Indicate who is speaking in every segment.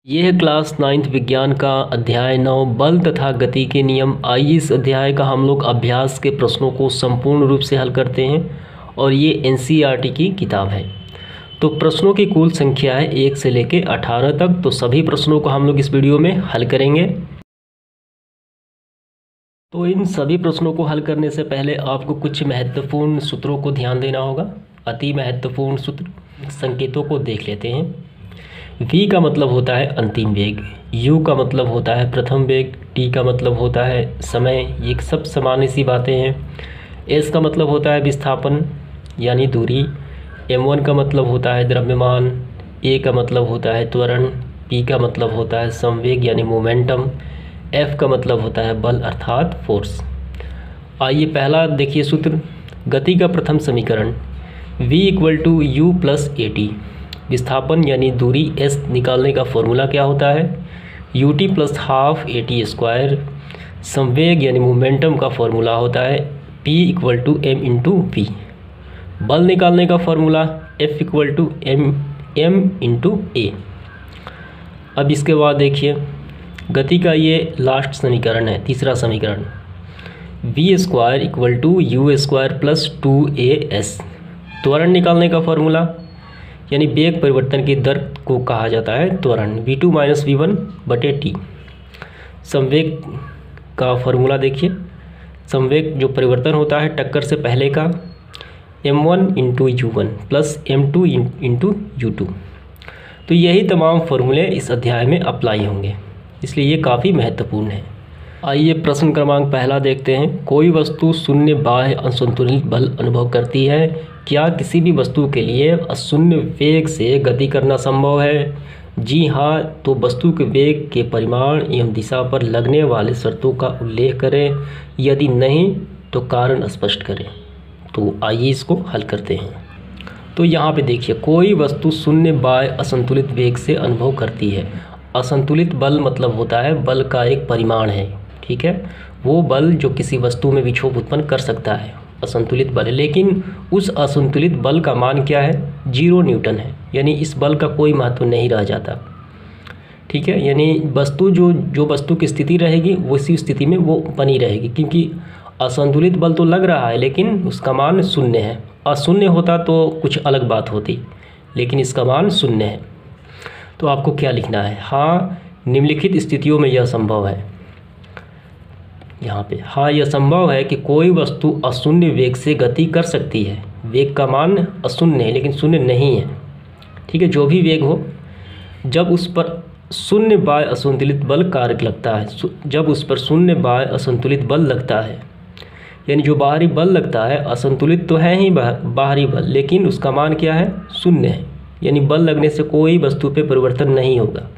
Speaker 1: ये है class 9th विज्ञान का अध्याय 9 बल तथा गति के नियम। आइए इस अध्याय का हम लोग अभ्यास के प्रश्नों को संपूर्ण रूप से हल करते हैं और ये एनसीईआरटी की किताब है। तो प्रश्नों की कुल संख्या है 1 से लेके 18 तक। तो सभी प्रश्नों को हम लोग इस वीडियो में हल करेंगे। तो इन सभी प्रश्नों को हल करने से पहले आपको कुछ महत्वपूर्ण सूत्रों को ध्यान देना होगा। अति महत्वपूर्ण सूत्र संकेतों को देख लेते हैं। v का मतलब होता है अंतिम वेग, u का मतलब होता है प्रथम वेग, t का मतलब होता है समय, ये सब सामान्य सी बातें हैं। s का मतलब होता है विस्थापन यानी दूरी, m1 का मतलब होता है द्रव्यमान, a का मतलब होता है त्वरण, p का मतलब होता है संवेग यानी मोमेंटम, f का मतलब होता है बल अर्थात फोर्स। आइए पहला देखिए सूत्र। गति का प्रथम समीकरण v = u + at। विस्थापन यानी दूरी s निकालने का फॉर्मूला क्या होता है? ut + ½ at²। संवेग यानी मोमेंटम का फॉर्मूला होता है p = m × v। बल निकालने का फॉर्मूला F = m × a। अब इसके बाद देखिए गति का ये लास्ट समीकरण है, तीसरा समीकरण v² = u² + 2as। त्वरण निकालने का फॉर्मूला यानी वेग परिवर्तन की दर को कहा जाता है त्वरण, v2 - v1/t। संवेग का फॉर्मूला देखिए, संवेग जो परिवर्तन होता है टक्कर से पहले का m1 × u1 + m2 × u2। तो यही तमाम फॉर्मूले इस अध्याय में अप्लाई होंगे, इसलिए ये काफ़ी महत्वपूर्ण है। आइए प्रश्न क्रमांक पहला देखते हैं। कोई वस्तु शून्य बाह्य असंतुलित बल अनुभव करती है, क्या किसी भी वस्तु के लिए अशून्य वेग से गति करना संभव है? जी हाँ, तो वस्तु के वेग के परिमाण एवं दिशा पर लगने वाले शर्तों का उल्लेख करें, यदि नहीं तो कारण स्पष्ट करें। तो आइए इसको हल करते हैं। तो यहाँ पे देखिए कोई वस्तु शून्य बाह्य असंतुलित वेग से अनुभव करती है। असंतुलित बल मतलब होता है बल का एक परिमाण है, ठीक है, वो बल जो किसी वस्तु में विक्षोभ उत्पन्न कर सकता है असंतुलित बल है। लेकिन उस असंतुलित बल का मान क्या है? 0 न्यूटन है, यानी इस बल का कोई महत्व नहीं रह जाता, ठीक है। यानी वस्तु जो वस्तु की स्थिति रहेगी उसी स्थिति में वो बनी रहेगी, क्योंकि असंतुलित बल तो लग रहा है लेकिन उसका मान 0 है। अशून्य होता तो कुछ अलग बात होती, लेकिन इसका मान 0 है। तो आपको क्या लिखना है? हाँ, निम्नलिखित स्थितियों में यह संभव है। यहाँ पे हाँ, यह संभव है कि कोई वस्तु अशून्य वेग से गति कर सकती है। वेग का मान अशून्य है लेकिन शून्य नहीं है, ठीक है। जो भी वेग हो, जब उस पर शून्य बाह्य असंतुलित बल कार्य लगता है, जब उस पर शून्य बाह्य असंतुलित बल लगता है, यानी जो बाहरी बल लगता है असंतुलित तो है ही बाहरी बल, लेकिन उसका मान क्या है? 0 है। यानी बल लगने से कोई वस्तु पे परिवर्तन नहीं होगा,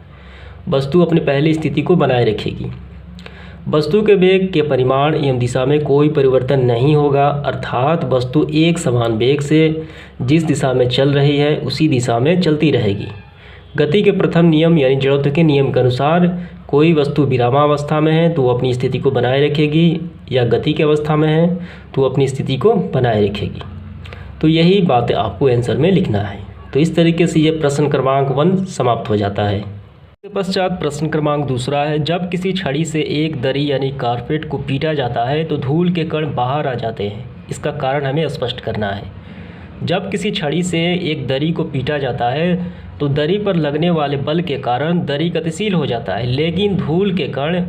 Speaker 1: वस्तु अपनी पहली स्थिति को बनाए रखेगी। वस्तु के वेग के परिमाण एवं दिशा में कोई परिवर्तन नहीं होगा, अर्थात वस्तु एक समान वेग से जिस दिशा में चल रही है उसी दिशा में चलती रहेगी। गति के प्रथम नियम यानी जड़त्व के नियम के अनुसार कोई वस्तु विरामावस्था में है तो वो अपनी स्थिति को बनाए रखेगी, या गति की अवस्था में है तो वो अपनी स्थिति को बनाए रखेगी। तो यही बात आपको आंसर में लिखना है। तो इस तरीके से ये प्रश्न क्रमांक 1 समाप्त हो जाता है। इसके पश्चात प्रश्न क्रमांक दूसरा है। जब किसी छड़ी से एक दरी यानी कारपेट को पीटा जाता है तो धूल के कण बाहर आ जाते हैं, इसका कारण हमें स्पष्ट करना है। जब किसी छड़ी से एक दरी को पीटा जाता है तो दरी पर लगने वाले बल के कारण दरी गतिशील हो जाता है, लेकिन धूल के कण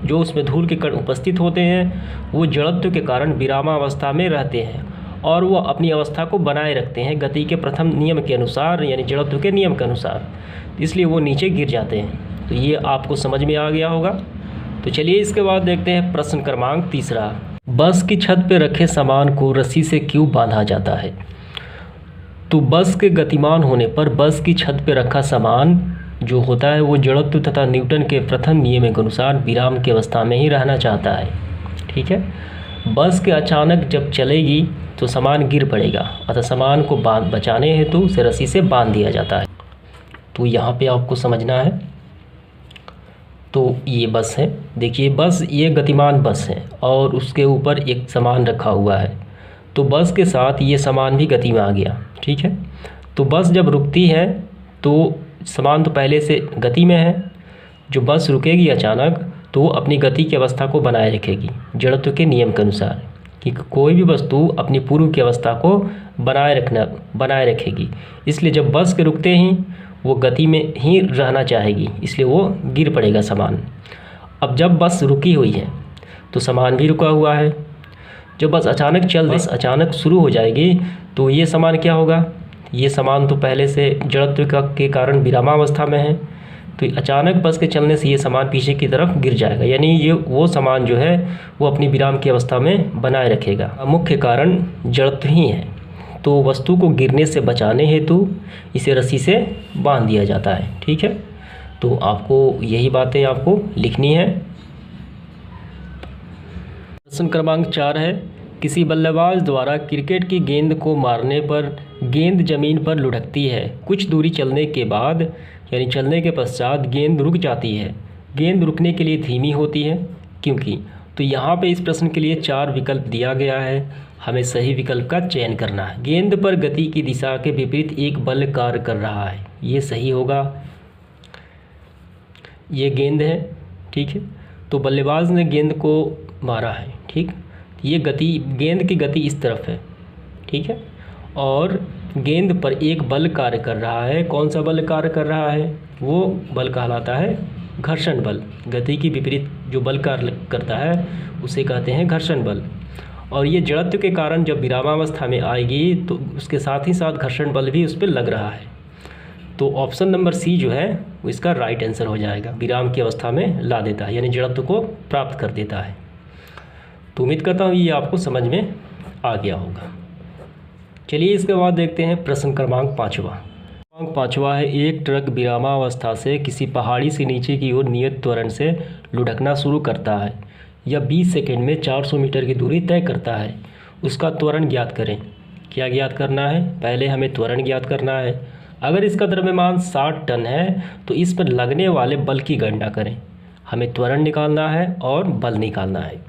Speaker 1: जो उसमें धूल के कण उपस्थित होते हैं वो जड़त्व के कारण विरामावस्था में रहते हैं और वो अपनी अवस्था को बनाए रखते हैं गति के प्रथम नियम के अनुसार, यानी जड़त्व के नियम के अनुसार, इसलिए वो नीचे गिर जाते हैं। तो ये आपको समझ में आ गया होगा। तो चलिए इसके बाद देखते हैं प्रश्न क्रमांक तीसरा। बस की छत पर रखे सामान को रस्सी से क्यों बांधा जाता है? तो बस के गतिमान होने पर बस की छत पर रखा सामान जो होता है वो जड़त्व तथा न्यूटन के प्रथम नियम के अनुसार विराम की अवस्था में ही रहना चाहता है, ठीक है। बस के अचानक जब चलेगी तो सामान गिर पड़ेगा, अतः सामान को बचाने हेतु उसे रस्सी से बांध दिया जाता है। तो यहाँ पे आपको समझना है। तो ये बस है, देखिए बस ये गतिमान बस है और उसके ऊपर एक सामान रखा हुआ है, तो बस के साथ ये सामान भी गति में आ गया, ठीक है। तो बस जब रुकती है तो सामान तो पहले से गति में है, जो बस रुकेगी अचानक तो वो अपनी गति की अवस्था को बनाए रखेगी जड़त्व के नियम के अनुसार, कि कोई भी वस्तु अपनी पूर्व की अवस्था को बनाए रखेगी। इसलिए जब बस के रुकते ही वो गति में ही रहना चाहेगी, इसलिए वो गिर पड़ेगा सामान। अब जब बस रुकी हुई है तो सामान भी रुका हुआ है। जब बस अचानक शुरू हो जाएगी तो ये सामान क्या होगा, ये सामान तो पहले से जड़त्व के कारण विरामावस्था में है, तो अचानक बस के चलने से ये सामान पीछे की तरफ गिर जाएगा, यानी ये वो सामान जो है वो अपनी विराम की अवस्था में बनाए रखेगा। मुख्य कारण जड़त्व ही है, तो वस्तु को गिरने से बचाने हेतु इसे रस्सी से बांध दिया जाता है। ठीक है, तो आपको यही बातें आपको लिखनी है। प्रश्न क्रमांक 4 है, किसी बल्लेबाज द्वारा क्रिकेट की गेंद को मारने पर गेंद जमीन पर लुढ़कती है। कुछ दूरी चलने के बाद यानी चलने के पश्चात गेंद रुक जाती है। गेंद रुकने के लिए धीमी होती है क्योंकि, तो यहाँ पे इस प्रश्न के लिए 4 विकल्प दिया गया है, हमें सही विकल्प का चयन करना है। गेंद पर गति की दिशा के विपरीत एक बल कार्य कर रहा है, ये सही होगा। ये गेंद है, ठीक है, तो बल्लेबाज ने गेंद को मारा है, ठीक, ये गेंद की गति इस तरफ है, ठीक है, और गेंद पर एक बल कार्य कर रहा है। कौन सा बल कार्य कर रहा है, वो बल कहलाता है घर्षण बल। गति की विपरीत जो बल कार्य करता है उसे कहते हैं घर्षण बल। और ये जड़त्व के कारण जब विरामावस्था में आएगी तो उसके साथ ही साथ घर्षण बल भी उस पर लग रहा है। तो ऑप्शन नंबर सी जो है वो इसका राइट आंसर हो जाएगा, विराम की अवस्था में ला देता है, यानी जड़त्व को प्राप्त कर देता है। तो उम्मीद करता हूँ ये आपको समझ में आ गया होगा। चलिए इसके बाद देखते हैं प्रश्न क्रमांक 5वां है, एक ट्रक विरामावस्था से किसी पहाड़ी से नीचे की ओर नियत त्वरण से लुढ़कना शुरू करता है। यह 20 सेकंड में 400 मीटर की दूरी तय करता है। उसका त्वरण ज्ञात करें। क्या ज्ञात करना है, पहले हमें त्वरण ज्ञात करना है। अगर इसका द्रव्यमान 60 टन है तो इस पर लगने वाले बल की गणना करें। हमें त्वरण निकालना है और बल निकालना है।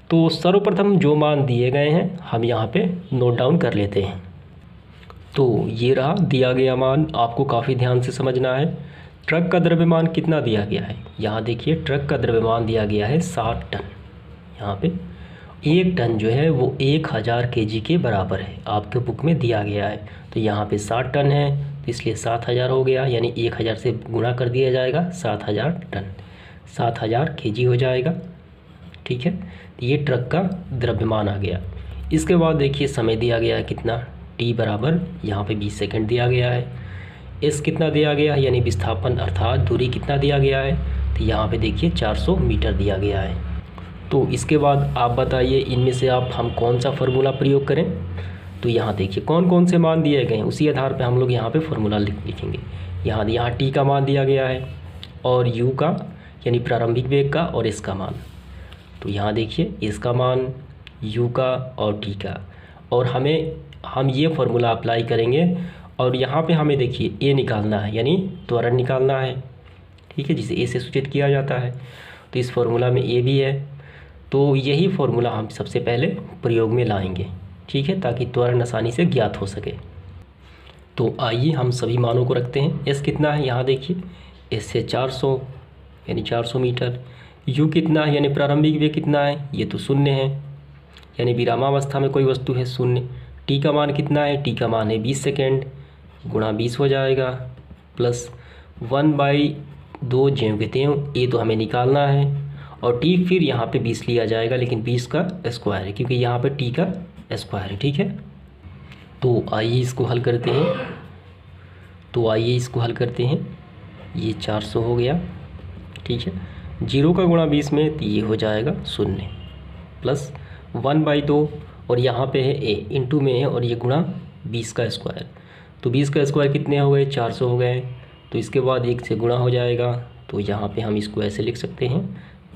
Speaker 1: तो सर्वप्रथम जो मान दिए गए हैं हम यहाँ पे नोट डाउन कर लेते हैं। तो ये रहा दिया गया मान, आपको काफ़ी ध्यान से समझना है। ट्रक का द्रव्यमान कितना दिया गया है, यहाँ देखिए ट्रक का द्रव्यमान दिया गया है 60 टन। यहाँ पे 1 टन जो है वो 1000 kg के बराबर है, आपके बुक में दिया गया है। तो यहाँ पे 60 टन है तो इसलिए 7000 हो गया, यानी 1000 से गुणा कर दिया जाएगा, 7000 टन, 7000 kg हो जाएगा। ठीक है, तो ये ट्रक का द्रव्यमान आ गया। इसके बाद देखिए समय दिया गया है कितना, टी बराबर यहाँ पे 20 सेकंड दिया गया है। एस कितना दिया गया है, यानी विस्थापन अर्थात दूरी कितना दिया गया है, तो यहाँ पे देखिए 400 मीटर दिया गया है। तो इसके बाद आप बताइए इनमें से हम कौन सा फार्मूला प्रयोग करें। तो यहाँ देखिए कौन कौन से मान दिए गए हैं, उसी आधार पे हम लोग यहाँ पे फार्मूला लिखेंगे। यहाँ टी का मान दिया गया है और यू का यानी प्रारंभिक वेग का और एस का मान। तो यहाँ देखिए एस का मान, यू का और टी का, और हम ये फार्मूला अप्लाई करेंगे। और यहाँ पे हमें देखिए ए निकालना है, यानी त्वरण निकालना है, ठीक है, जिसे ए से सूचित किया जाता है। तो इस फार्मूला में ए भी है, तो यही फार्मूला हम सबसे पहले प्रयोग में लाएंगे, ठीक है, ताकि त्वरण आसानी से ज्ञात हो सके। तो आइए हम सभी मानों को रखते हैं। एस कितना है, यहाँ देखिए एस से 400 यानी 400 मीटर। यू कितना है, यानी प्रारंभिक वेग कितना है, ये तो 0 है, यानी विरामावस्था में कोई वस्तु है 0। टी का मान कितना है, टी का मान है 20 सेकेंड, गुणा 20 हो जाएगा, प्लस 1/2 ज्यों के त्यों, ये तो हमें निकालना है, और टी फिर यहाँ पे 20 लिया जाएगा, लेकिन 20 का स्क्वायर है क्योंकि यहाँ पे टी का स्क्वायर है, ठीक है। तो आइए इसको हल करते हैं। ये 400 हो गया, ठीक है, 0 का गुणा 20 में तो ये हो जाएगा 0, प्लस 1/2 और यहाँ पे है ए, इंटू में है और ये गुणा 20 का स्क्वायर। तो 20 का स्क्वायर कितने हो गए, 400 हो गए। तो इसके बाद 1 से गुणा हो जाएगा, तो यहाँ पे हम इसको ऐसे लिख सकते हैं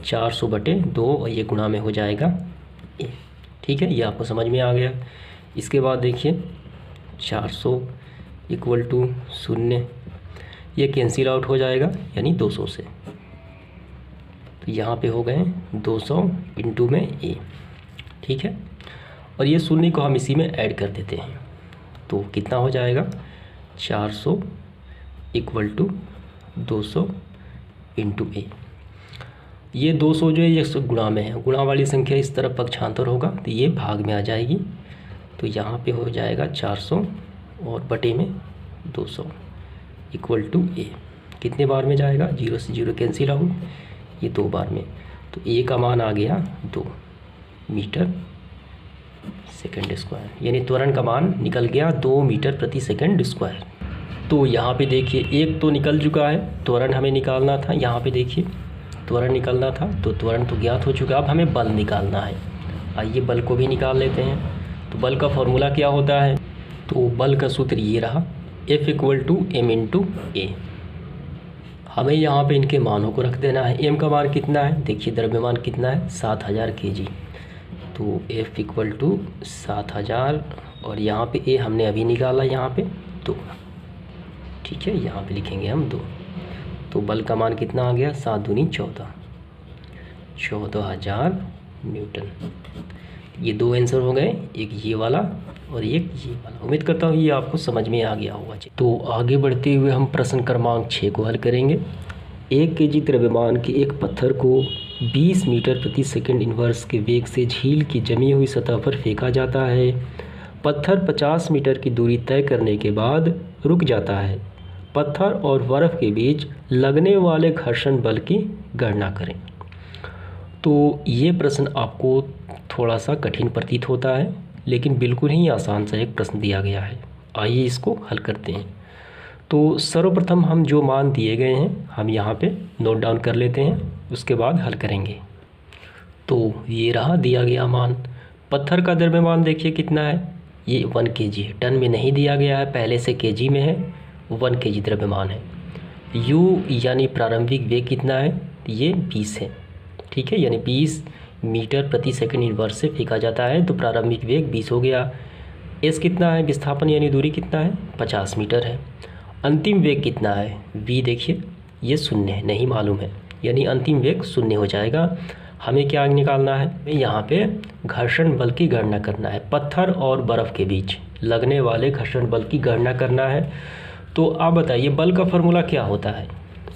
Speaker 1: 400/2 और ये गुणा में हो जाएगा ए, ठीक है, ये आपको समझ में आ गया। इसके बाद देखिए 400 = 0, ये कैंसिल आउट हो जाएगा यानी 200 से। तो यहाँ पे हो गए 200 इंटू में ए, ठीक है, और ये 0 को हम इसी में ऐड कर देते हैं। तो कितना हो जाएगा 400 इक्वल टू 200 इंटू ए। ये 200 जो है ये गुणा में है, गुणा वाली संख्या इस तरफ पक्षांतर होगा तो ये भाग में आ जाएगी, तो यहाँ पे हो जाएगा 400 और बटे में 200 इक्वल टू ए। कितने बार में जाएगा, 0 से 0 कैंसिल आउट, ये 2 बार में, तो ए का मान आ गया 2 मीटर सेकंड स्क्वायर, यानी त्वरण का मान निकल गया 2 मीटर प्रति सेकंड स्क्वायर। तो यहाँ पे देखिए एक तो निकल चुका है, त्वरण हमें निकालना था, यहाँ पे देखिए त्वरण निकालना था, तो त्वरण तो ज्ञात हो चुका, अब हमें बल निकालना है। आइए बल को भी निकाल लेते हैं। तो बल का फॉर्मूला क्या होता है, तो बल का सूत्र ये रहा, F equal to M into A. हमें यहाँ पे इनके मानों को रख देना है। एम का मान कितना है, देखिए द्रव्यमान कितना है 7000 kg, तो F इक्वल टू 7000 और यहाँ पे ए हमने अभी निकाला यहाँ पे 2, ठीक है, यहाँ पे लिखेंगे हम 2। तो बल का मान कितना आ गया, 7 दूनी 14, 14000 न्यूटन। ये 2 आंसर हो गए, एक ये वाला और एक ये वाला। उम्मीद करता हूँ ये आपको समझ में आ गया होगा। तो आगे बढ़ते हुए हम प्रश्न क्रमांक 6 को हल करेंगे। 1 kg द्रव्यमान के एक पत्थर को 20 मीटर प्रति सेकंड इनवर्स के वेग से झील की जमी हुई सतह पर फेंका जाता है। पत्थर 50 मीटर की दूरी तय करने के बाद रुक जाता है। पत्थर और बर्फ़ के बीच लगने वाले घर्षण बल की गणना करें। तो ये प्रश्न आपको थोड़ा सा कठिन प्रतीत होता है, लेकिन बिल्कुल ही आसान सा एक प्रश्न दिया गया है। आइए इसको हल करते हैं। तो सर्वप्रथम हम जो मान दिए गए हैं हम यहाँ पे नोट डाउन कर लेते हैं, उसके बाद हल करेंगे। तो ये रहा दिया गया मान। पत्थर का द्रव्यमान देखिए कितना है, ये 1 kg है, टन में नहीं दिया गया है, पहले से kg में है, 1 kg द्रव्यमान है। u यानी प्रारंभिक वेग कितना है, ये 20 है, ठीक है, यानी 20 मीटर प्रति सेकंड इनवर्स से फेंका जाता है, तो प्रारंभिक वेग 20 हो गया। s कितना है, विस्थापन यानी दूरी कितना है, 50 मीटर है। अंतिम वेग कितना है, v देखिए ये 0 है, नहीं मालूम है, यानी अंतिम वेग 0 हो जाएगा। हमें क्या निकालना है, यहाँ पे घर्षण बल की गणना करना है। पत्थर और बर्फ़ के बीच लगने वाले घर्षण बल की गणना करना है। तो आप बताइए बल का फॉर्मूला क्या होता है,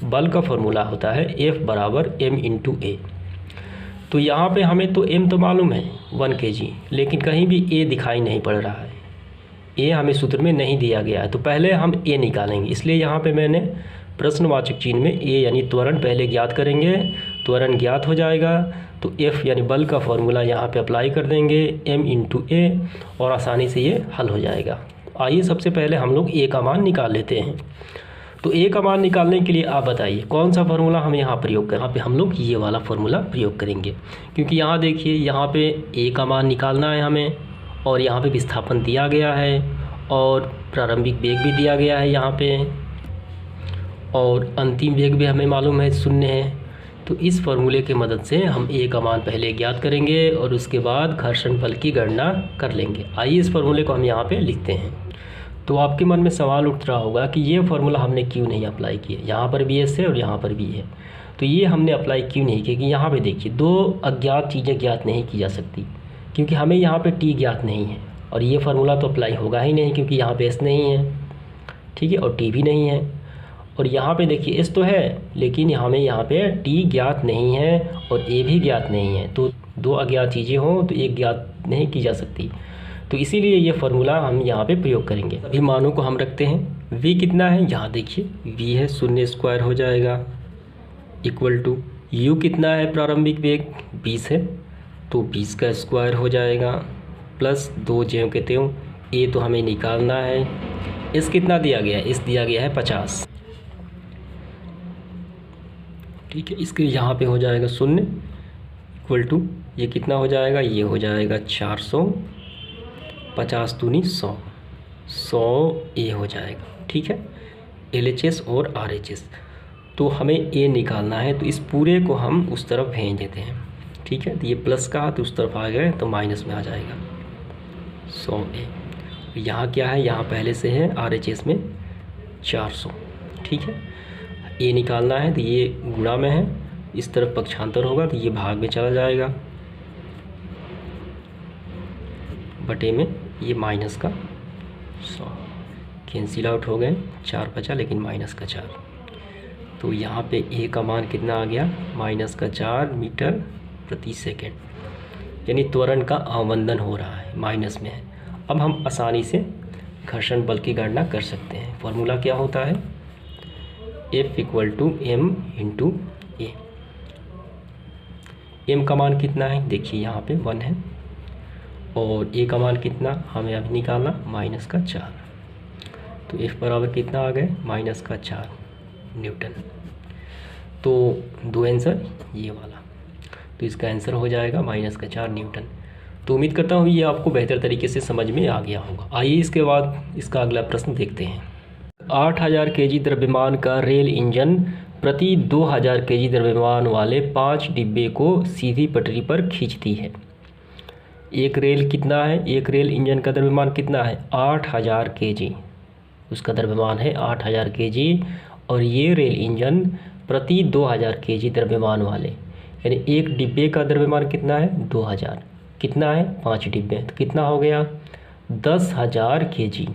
Speaker 1: बल का फॉर्मूला होता है F बराबर m इंटू ए। तो यहाँ पे हमें तो m तो मालूम है 1 kg, लेकिन कहीं भी a दिखाई नहीं पड़ रहा है, a हमें सूत्र में नहीं दिया गया है, तो पहले हम a निकालेंगे। इसलिए यहाँ पे मैंने प्रश्नवाचक चिन्ह में a यानी त्वरण पहले ज्ञात करेंगे। त्वरण ज्ञात हो जाएगा तो F यानी बल का फॉर्मूला यहाँ पे अप्लाई कर देंगे m इंटू ए, और आसानी से ये हल हो जाएगा। आइए सबसे पहले हम लोग a का मान निकाल लेते हैं। तो a का मान निकालने के लिए आप बताइए कौन सा फार्मूला हम यहाँ प्रयोग करें। यहाँ पे हम लोग ये वाला फार्मूला प्रयोग करेंगे, क्योंकि यहाँ देखिए यहाँ पे a का मान निकालना है हमें, और यहाँ पे विस्थापन दिया गया है और प्रारंभिक वेग भी दिया गया है यहाँ पे, और अंतिम वेग भी हमें मालूम है 0 है। तो इस फार्मूले की मदद से हम a का मान पहले ज्ञात करेंगे और उसके बाद घर्षण बल की गणना कर लेंगे। आइए इस फार्मूले को हम यहाँ पे लिखते हैं। तो आपके मन में सवाल उठ रहा होगा कि ये फार्मूला हमने क्यों नहीं अप्लाई किया, यहाँ पर भी एस है और यहाँ पर भी है, तो ये हमने अप्लाई क्यों नहीं किया। कि यहाँ पे देखिए 2 अज्ञात चीज़ें ज्ञात नहीं की जा सकती, क्योंकि हमें यहाँ पे टी ज्ञात नहीं है, और ये फार्मूला तो अप्लाई होगा ही नहीं, क्योंकि यहाँ पे एस नहीं है, ठीक है, और टी भी नहीं है। और यहाँ पे देखिए एस तो है, लेकिन हमें यहाँ पे टी ज्ञात नहीं है और ए भी ज्ञात नहीं है। तो 2 अज्ञात चीज़ें हों तो एक ज्ञात नहीं की जा सकती, तो इसीलिए ये फार्मूला हम यहाँ पे प्रयोग करेंगे। सभी मानों को हम रखते हैं। v कितना है, यहाँ देखिए v है 0 स्क्वायर हो जाएगा, इक्वल टू u कितना है, प्रारंभिक वेग 20 है, तो 20 का स्क्वायर हो जाएगा, प्लस 2 ज्यों के त्यों, a तो हमें निकालना है। s कितना दिया गया है, s दिया गया है 50, ठीक है, इसके यहाँ पे हो जाएगा 0 इक्वल टू ये कितना हो जाएगा, ये हो जाएगा 400, 50 दूनी 100, 100 ए हो जाएगा, ठीक है, LHS और RHS। तो हमें ए निकालना है, तो इस पूरे को हम उस तरफ भेज देते हैं, ठीक है। तो ये प्लस का तो उस तरफ आ गए तो माइनस में आ जाएगा 100 ए। यहाँ क्या है, यहाँ पहले से है RHS में 400, ठीक है। ए निकालना है तो ये गुणा में है, इस तरफ पक्षांतर होगा तो ये भाग में चला जाएगा, बटे में ये माइनस का 100। कैंसिल आउट हो गए, 4 बचा लेकिन माइनस का 4। तो यहाँ पे ए का मान कितना आ गया, माइनस का 4 मीटर प्रति सेकेंड, यानी त्वरण का अवमंदन हो रहा है, माइनस में है। अब हम आसानी से घर्षण बल की गणना कर सकते हैं। फॉर्मूला क्या होता है, F = m × a। m का मान कितना है, देखिए यहाँ पे 1 है, और a का मान कितना हमें अभी निकालना, माइनस का 4। तो F बराबर कितना आ गए, माइनस का 4 न्यूटन। तो दो आंसर ये वाला, तो इसका आंसर हो जाएगा माइनस का 4 न्यूटन। तो उम्मीद करता हूँ ये आपको बेहतर तरीके से समझ में आ गया होगा। आइए इसके बाद इसका अगला प्रश्न देखते हैं। 8000 केजी द्रव्यमान का रेल इंजन प्रति 2000 केजी द्रव्यमान वाले 5 डिब्बे को सीधी पटरी पर खींचती है। एक रेल कितना है, एक रेल इंजन का द्रव्यमान कितना है, 8000 केजी, उसका द्रव्यमान है 8000 केजी, और ये रेल इंजन प्रति 2000 केजी द्रव्यमान वाले, यानी एक डिब्बे का द्रव्यमान कितना है, 2000, कितना है 5 डिब्बे, तो कितना हो गया 10,000 केजी।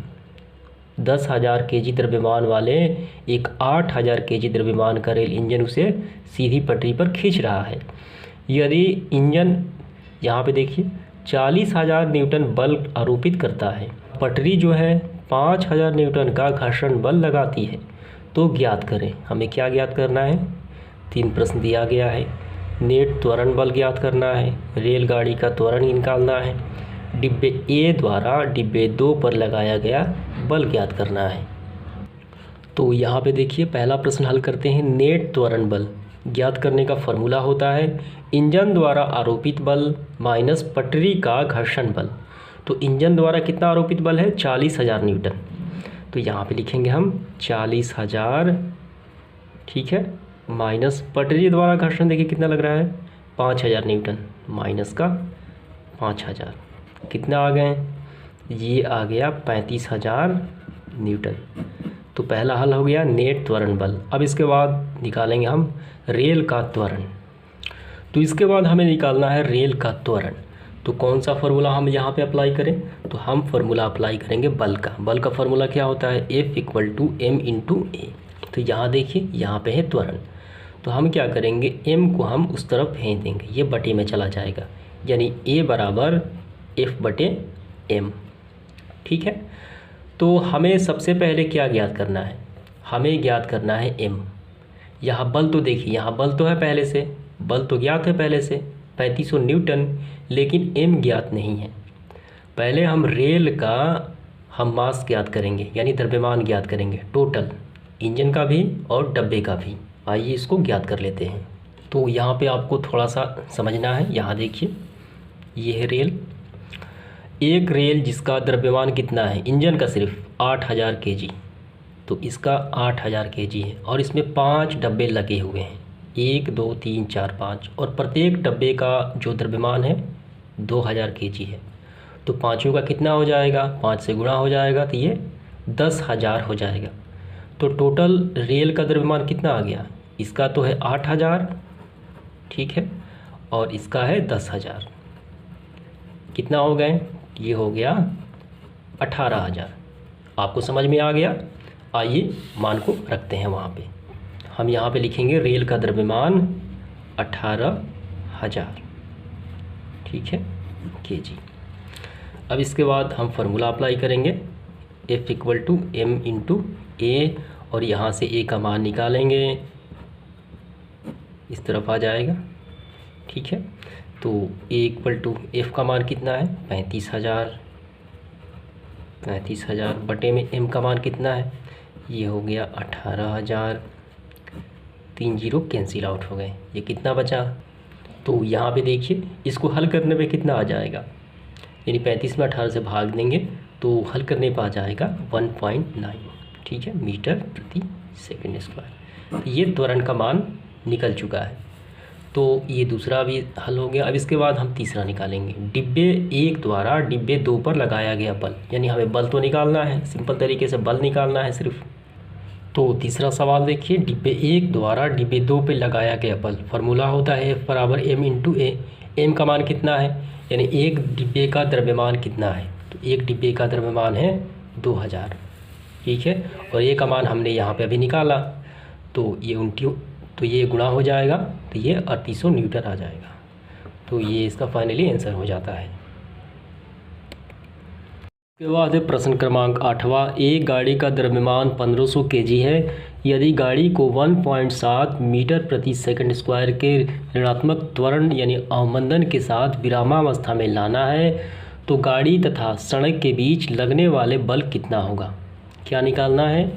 Speaker 1: 10,000 केजी द्रव्यमान वाले एक 8,000 केजी द्रव्यमान का रेल इंजन उसे सीधी पटरी पर खींच रहा है। यदि इंजन यहाँ पे देखिए 40,000 न्यूटन बल आरोपित करता है, पटरी जो है 5,000 न्यूटन का घर्षण बल लगाती है, तो ज्ञात करें। हमें क्या ज्ञात करना है, 3 प्रश्न दिया गया है। नेट त्वरण बल ज्ञात करना है, रेलगाड़ी का त्वरण निकालना है, डिब्बे ए द्वारा डिब्बे 2 पर लगाया गया बल ज्ञात करना है। तो यहाँ पे देखिए पहला प्रश्न हल करते हैं। नेट त्वरण बल ज्ञात करने का फॉर्मूला होता है इंजन द्वारा आरोपित बल माइनस पटरी का घर्षण बल। तो इंजन द्वारा कितना आरोपित बल है, 40,000 न्यूटन, तो यहाँ पे लिखेंगे हम 40,000, ठीक है, माइनस पटरी द्वारा घर्षण देखिए कितना लग रहा है, 5,000 न्यूटन, माइनस का 5,000, कितना आ गए, ये आ गया 35,000 न्यूटन। तो पहला हल हो गया नेट त्वरण बल। अब इसके बाद निकालेंगे हम रेल का त्वरण। तो इसके बाद हमें निकालना है रेल का त्वरण। तो कौन सा फार्मूला हम यहाँ पे अप्लाई करें, तो हम फार्मूला अप्लाई करेंगे बल का। बल का फार्मूला क्या होता है, F = m × a। तो यहाँ देखिए यहाँ पे है त्वरण, तो हम क्या करेंगे, m को हम उस तरफ भेज देंगे, ये बटे में चला जाएगा, यानी a बराबर F/m, ठीक है। तो हमें सबसे पहले क्या ज्ञात करना है, हमें ज्ञात करना है m। यहाँ बल तो देखिए, यहाँ बल तो है पहले से, बल तो ज्ञात है पहले से 3500 न्यूटन, लेकिन m ज्ञात नहीं है। पहले हम रेल का हम मास ज्ञात करेंगे, यानी द्रव्यमान ज्ञात करेंगे, टोटल इंजन का भी और डब्बे का भी। आइए इसको ज्ञात कर लेते हैं। तो यहाँ पे आपको थोड़ा सा समझना है। यहाँ देखिए ये है रेल, एक रेल जिसका द्रव्यमान कितना है इंजन का सिर्फ 8,000 केजी, तो इसका 8,000 केजी है, और इसमें 5 डब्बे लगे हुए हैं, 1 2 3 4 5, और प्रत्येक डब्बे का जो द्रव्यमान है 2,000 केजी है। तो पाँचों का कितना हो जाएगा, 5 से गुणा हो जाएगा, तो ये 10,000 हो जाएगा। तो टोटल रेल का द्रव्यमान कितना आ गया, इसका तो है 8,000, ठीक है, और इसका है 10,000, कितना हो गए, ये हो गया 18,000। आपको समझ में आ गया। आइए मान को रखते हैं वहाँ पे। हम यहाँ पे लिखेंगे रेल का द्रव्यमान 18,000, ठीक है, केजी। अब इसके बाद हम फार्मूला अप्लाई करेंगे F = m × a, और यहाँ से a का मान निकालेंगे, इस तरफ आ जाएगा, ठीक है। तो a = F का मान कितना है 35,000, 35,000 बटे में m का मान कितना है, ये हो गया 18,000, 3 जीरो कैंसिल आउट हो गए, ये कितना बचा। तो यहाँ पे देखिए इसको हल करने पे कितना आ जाएगा, यानी 35 में 18 से भाग देंगे तो हल करने पर आ जाएगा 1.9, ठीक है, मीटर प्रति सेकंड स्क्वायर। तो ये त्वरण का मान निकल चुका है। तो ये दूसरा भी हल हो गया। अब इसके बाद हम तीसरा निकालेंगे, डिब्बे 1 द्वारा डिब्बे 2 पर लगाया गया बल, यानी हमें बल तो निकालना है, सिंपल तरीके से बल निकालना है सिर्फ। तो तीसरा सवाल देखिए, डिब्बे 1 द्वारा डिब्बे 2 पे लगाया गया बल, फार्मूला होता है F = m × a। m का मान कितना है, यानी एक डिब्बे का द्रव्यमान कितना है, तो एक डिब्बे का द्रव्यमान है 2000, ठीक है। और ए का मान हमने यहाँ पे अभी निकाला, तो ये गुणा हो जाएगा, तो ये 3800 न्यूटन आ जाएगा। तो ये इसका फाइनली आंसर हो जाता है। उसके बाद है प्रश्न क्रमांक 8वां। एक गाड़ी का द्रव्यमान 1500 kg है। यदि गाड़ी को 1.7 मीटर प्रति सेकंड स्क्वायर के ऋणात्मक त्वरण यानी अवमंदन के साथ विरामावस्था में लाना है, तो गाड़ी तथा सड़क के बीच लगने वाले बल कितना होगा। क्या निकालना है,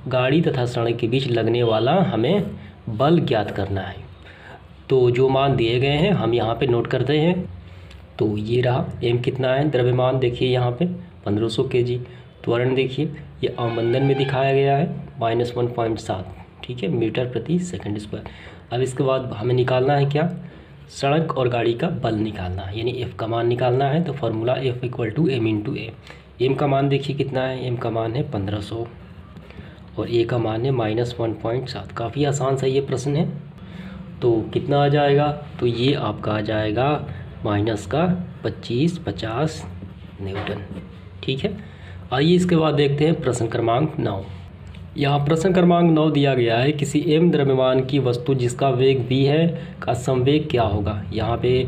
Speaker 1: गाड़ी तथा सड़क के बीच लगने वाला हमें बल ज्ञात करना है। तो जो मान दिए गए हैं हम यहाँ पे नोट करते हैं। तो ये रहा, एम कितना है, द्रव्यमान देखिए यहाँ पे 1500 kg, त्वरण देखिए ये अवमंदन में दिखाया गया है -1.7, ठीक है, मीटर प्रति सेकंड स्क्वायर। अब इसके बाद हमें निकालना है क्या, सड़क और गाड़ी का बल निकालना है, यानी एफ़ का मान निकालना है। तो formula F = m × a। M का मान देखिए कितना है, एम का मान है 1500 और ए का मान है -1.7। काफ़ी आसान सा ये प्रश्न है। तो कितना आ जाएगा, तो ये आपका आ जाएगा -25 न्यूटन, ठीक है। आइए इसके बाद देखते हैं प्रश्न क्रमांक 9। यहाँ प्रश्न क्रमांक 9 दिया गया है, किसी m द्रव्यमान की वस्तु जिसका वेग v है का संवेग क्या होगा। यहाँ पे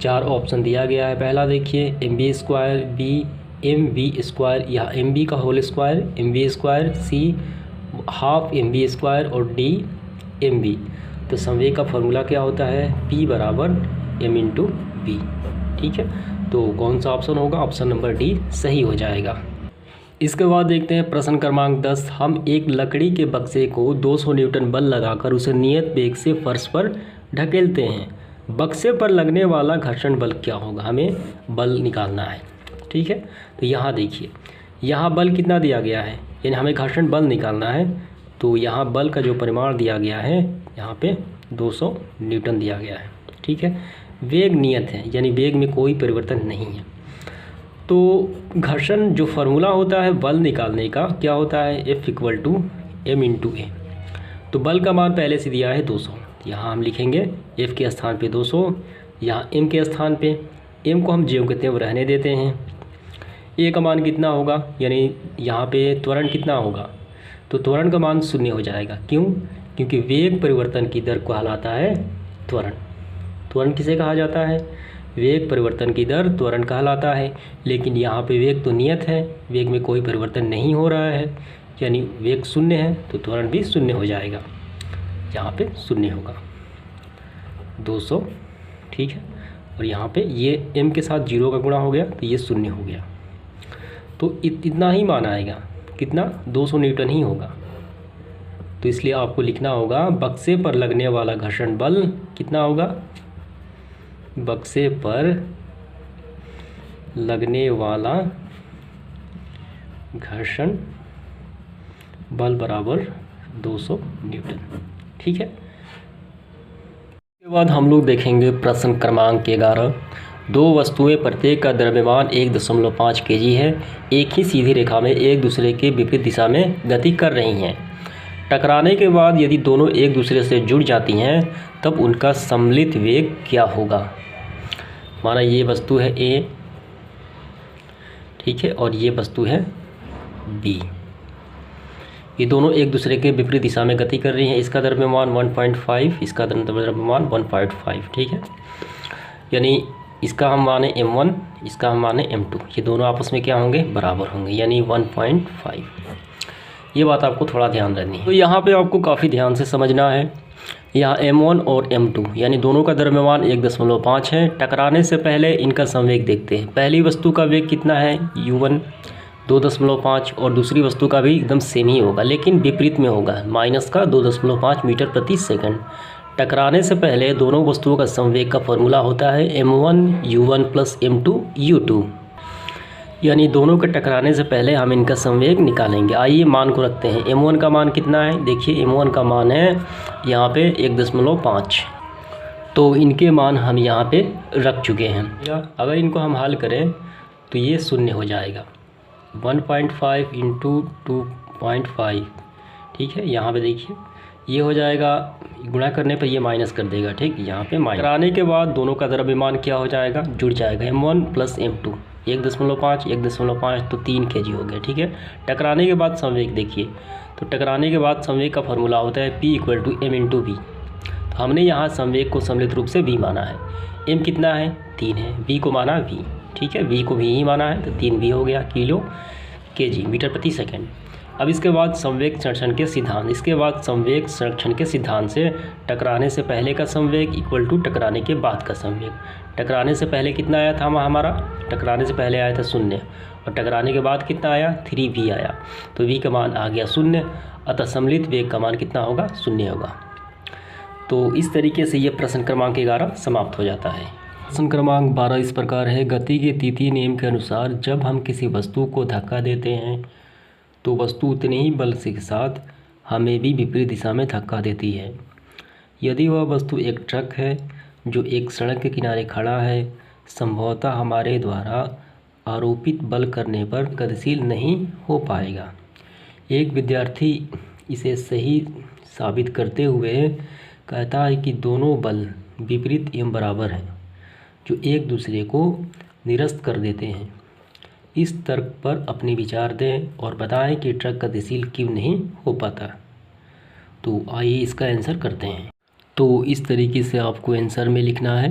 Speaker 1: 4 ऑप्शन दिया गया है। पहला देखिए mv², b mv², या mv का whole square mv², c ½ mv² और d mv। तो संवेग का फॉर्मूला क्या होता है, p = m × v, ठीक है। तो कौन सा ऑप्शन होगा, ऑप्शन नंबर डी सही हो जाएगा। इसके बाद देखते हैं प्रश्न क्रमांक 10। हम एक लकड़ी के बक्से को 200 न्यूटन बल लगाकर उसे नियत वेग से फर्श पर ढकेलते हैं। बक्से पर लगने वाला घर्षण बल क्या होगा, हमें बल निकालना है, ठीक है। तो यहाँ देखिए, यहाँ बल कितना दिया गया है, यानी हमें घर्षण बल निकालना है। तो यहाँ बल का जो परिमाण दिया गया है यहाँ पे 200 न्यूटन दिया गया है, ठीक है। वेग नियत है, यानी वेग में कोई परिवर्तन नहीं है। तो घर्षण जो फार्मूला होता है बल निकालने का क्या होता है, F = m × a। तो बल का मान पहले से दिया है 200, यहाँ हम लिखेंगे F के स्थान पे 200, यहाँ m के स्थान पे, m को हम ज्यों कहते हैं वो रहने देते हैं। a का मान कितना होगा, यानी यहाँ पे त्वरण कितना होगा, तो त्वरण का मान 0 हो जाएगा। क्यों, क्योंकि वेग परिवर्तन की दर कहलाता है त्वरण। त्वरण किसे कहा जाता है, वेग परिवर्तन की दर त्वरण कहलाता है। लेकिन यहाँ पे वेग तो नियत है, वेग में कोई परिवर्तन नहीं हो रहा है, यानी वेग 0 है, तो त्वरण भी 0 हो जाएगा। यहाँ पे 0 होगा 200, ठीक है। और यहाँ पे ये m के साथ 0 का गुणा हो गया, तो ये 0 हो गया। तो इतना ही मान आएगा, कितना, 200 न्यूटन ही होगा। तो इसलिए आपको लिखना होगा बक्से पर लगने वाला घर्षण बल कितना होगा, बक्से पर लगने वाला घर्षण बल = 200 न्यूटन, ठीक है। इसके बाद हम लोग देखेंगे प्रश्न क्रमांक 11। दो वस्तुएं प्रत्येक का द्रव्यमान 1.5 kg है, एक ही सीधी रेखा में एक दूसरे के विपरीत दिशा में गति कर रही हैं। टकराने के बाद यदि दोनों एक दूसरे से जुड़ जाती हैं तब उनका सम्मिलित वेग क्या होगा। माना ये वस्तु है A, ठीक है, और ये वस्तु है B। ये दोनों एक दूसरे के विपरीत दिशा में गति कर रही हैं। इसका द्रव्यमान 1.5, इसका द्रव्यमान 1.5, ठीक है। यानी इसका हम माने m1, इसका हम माने m2, ये दोनों आपस में क्या होंगे, बराबर होंगे, यानी 1.5। ये बात आपको थोड़ा ध्यान रखनी है। तो यहाँ पे आपको काफ़ी ध्यान से समझना है। यहाँ m1 और m2 यानी दोनों का द्रव्यमान 1.5 है। टकराने से पहले इनका संवेग देखते हैं। पहली वस्तु का वेग कितना है, u1 2.5, और दूसरी वस्तु का भी एकदम सेम ही होगा, लेकिन विपरीत में होगा, -2.5 मीटर प्रति सेकंड। टकराने से पहले दोनों वस्तुओं का संवेग का फॉर्मूला होता है m1 u1 + m2 u2, यानी दोनों के टकराने से पहले हम इनका संवेग निकालेंगे। आइए मान को रखते हैं। m1 का मान कितना है, देखिए m1 का मान है यहाँ पे 1.5, तो इनके मान हम यहाँ पे रख चुके हैं। अगर इनको हम हल करें तो ये 0 हो जाएगा, 1.5 × 2.5, ठीक है। यहाँ पे देखिए ये हो जाएगा, गुणा करने पर ये माइनस कर देगा, ठीक। यहाँ पे माइनस कराने के बाद दोनों का द्रव्यमान क्या हो जाएगा, जुड़ जाएगा, m1 + m2, 1.5 1.5 तो 3 kg हो गया, ठीक है। टकराने के बाद संवेग देखिए, तो टकराने के बाद संवेग का फॉर्मूला होता है P = m/v। तो हमने यहाँ संवेग को सम्मिलित रूप से v माना है। m कितना है, 3 है, v को माना v, ठीक है, v को v ही माना है तो 3v हो गया किलो kg मीटर प्रति सेकंड। अब इसके बाद संवेग संरक्षण के सिद्धांत, इसके बाद संवेग संरक्षण के सिद्धांत से टकराने से पहले का संवेग इक्वल टू टकराने के बाद का संवेग। टकराने से पहले कितना आया था हमारा, टकराने से पहले आया था 0 और टकराने के बाद कितना आया 3v आया, तो v का मान आ गया 0, अतः सम्मिलित वेग का मान कितना होगा, 0 होगा। तो इस तरीके से ये प्रश्न क्रमांक 11 समाप्त हो जाता है। प्रश्न क्रमांक 12 इस प्रकार है, गति के तृतीय नियम के अनुसार जब हम किसी वस्तु को धक्का देते हैं तो वस्तु उतने ही बल के साथ हमें भी विपरीत दिशा में धक्का देती है। यदि वह वस्तु एक ट्रक है जो एक सड़क के किनारे खड़ा है, संभवतः हमारे द्वारा आरोपित बल करने पर गतिशील नहीं हो पाएगा। एक विद्यार्थी इसे सही साबित करते हुए कहता है कि दोनों बल विपरीत एवं बराबर हैं जो एक दूसरे को निरस्त कर देते हैं। इस तर्क पर अपने विचार दें और बताएं कि ट्रक गतिशील क्यों नहीं हो पाता। तो आइए इसका आंसर करते हैं। तो इस तरीके से आपको आंसर में लिखना है,